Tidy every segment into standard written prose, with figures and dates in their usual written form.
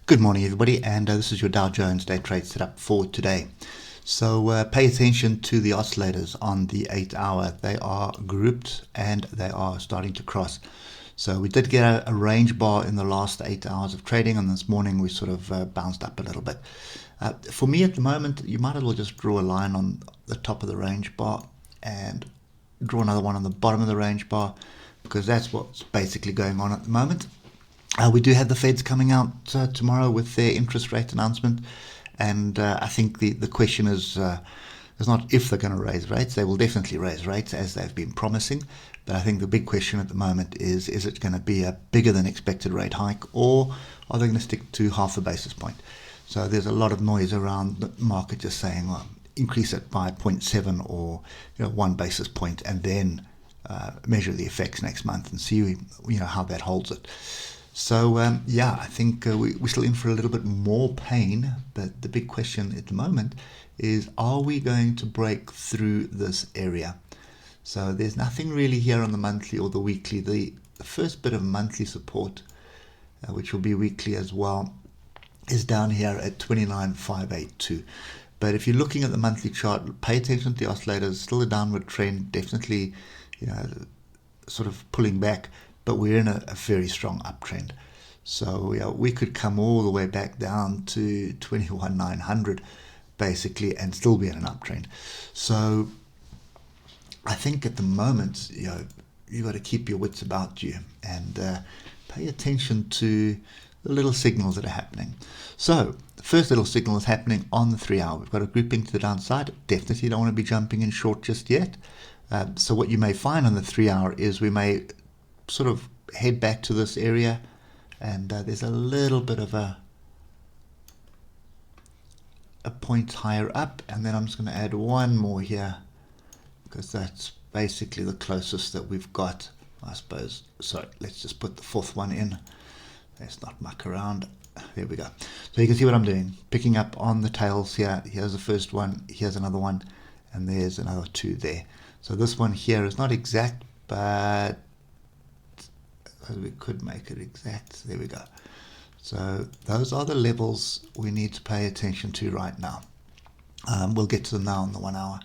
Good morning, everybody, and this is your Dow Jones day trade setup for today. So pay attention to the oscillators on the 8-hour. They are grouped and they are starting to cross. So we did get a range bar in the last 8 hours of trading, and this morning we sort of bounced up a little bit. For me at the moment, you might as well just draw a line on the top of the range bar and draw another one on the bottom of the range bar, because that's what's basically going on at the moment. We do have the Feds coming out tomorrow with their interest rate announcement, and I think the question is not if they're going to raise rates. They will definitely raise rates as they've been promising, but I think the big question at the moment is it going to be a bigger than expected rate hike, or are they going to stick to half a basis point? So there's a lot of noise around the market just saying, well, increase it by 0.7 or 1 basis point, and then measure the effects next month and see how that holds it. So, I think we're still in for a little bit more pain, but the big question at the moment is, are we going to break through this area? So there's nothing really here on the monthly or the weekly. The first bit of monthly support, which will be weekly as well, is down here at 29,582. But if you're looking at the monthly chart, pay attention to the oscillators. Still a downward trend, definitely, sort of pulling back. But we're in a very strong uptrend. So we could come all the way back down to 21,900 basically and still be in an uptrend. So I think at the moment, you've got to keep your wits about you and pay attention to the little signals that are happening. So the first little signal is happening on the 3-hour. We've got a grouping to the downside. Definitely don't want to be jumping in short just yet. So what you may find on the 3-hour is we may sort of head back to this area, and there's a little bit of a point higher up, and then I'm just going to add one more here because that's basically the closest that we've got, I suppose. So let's just put the fourth one in. Let's not muck around. There we go. So you can see what I'm doing, picking up on the tails here. Here's the first one, here's another one, and there's another two there. So this one here is not exact, but we could make it exact. There we go. So those are the levels we need to pay attention to right now. We'll get to them now on the 1 hour.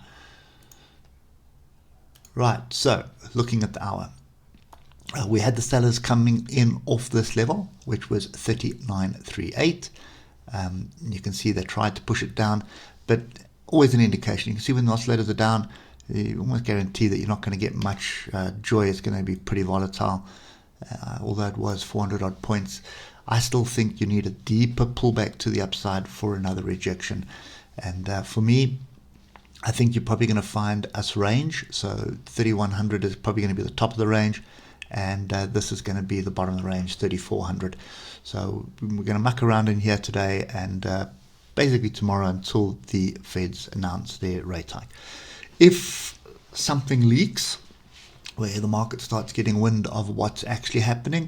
Right, so looking at the hour, we had the sellers coming in off this level, which was 39.38. You can see they tried to push it down, but always an indication. You can see when the oscillators are down, you almost guarantee that you're not going to get much joy. It's going to be pretty volatile. Although it was 400 odd points, I still think you need a deeper pullback to the upside for another rejection. And for me, I think you're probably going to find us range. So 3100 is probably going to be the top of the range, and this is going to be the bottom of the range, 3400. So we're going to muck around in here today and basically tomorrow until the Feds announce their rate hike. If something leaks, where the market starts getting wind of what's actually happening,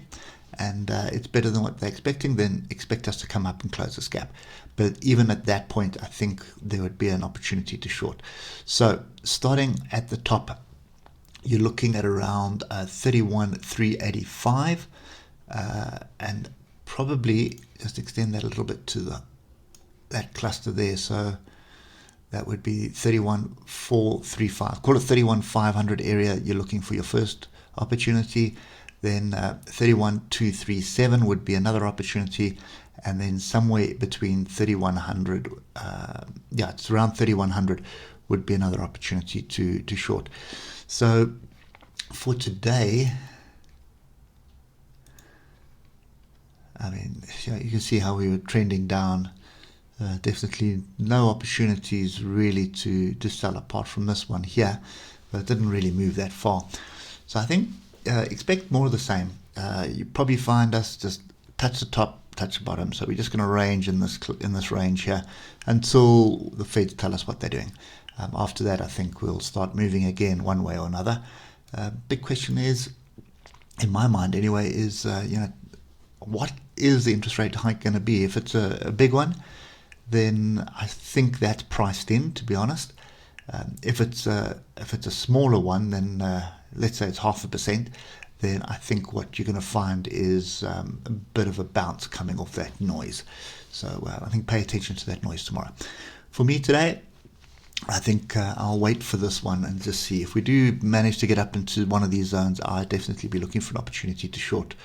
and it's better than what they're expecting, then expect us to come up and close this gap. But even at that point, I think there would be an opportunity to short. So starting at the top, you're looking at around 31,385, and probably just extend that a little bit to that cluster there. So that would be 31,435. Call it 31,500 area. You're looking for your first opportunity. Then 31,237 would be another opportunity. And then somewhere between 3,100, it's around 3,100 would be another opportunity to short. So for today, I mean, you can see how we were trending down. Definitely no opportunities really to sell apart from this one here, but it didn't really move that far. So I think expect more of the same. You probably find us just touch the top, touch the bottom. So we're just going to range in this range here until the Feds tell us what they're doing. After that, I think we'll start moving again one way or another. Big question is, in my mind anyway, is what is the interest rate hike going to be? If it's a big one, then I think that's priced in, to be honest. If it's a smaller one, then let's say it's 0.5%, then I think what you're going to find is a bit of a bounce coming off that noise. So I think pay attention to that noise tomorrow. For me today, I think I'll wait for this one and just see. If we do manage to get up into one of these zones, I'll definitely be looking for an opportunity to short,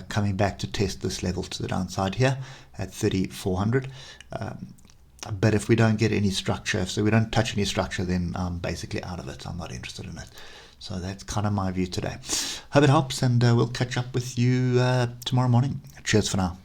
coming back to test this level to the downside here at 3,400. But if we don't get any structure, so we don't touch any structure, then I'm basically out of it. I'm not interested in it. So that's kind of my view today. Hope it helps, and we'll catch up with you tomorrow morning. Cheers for now.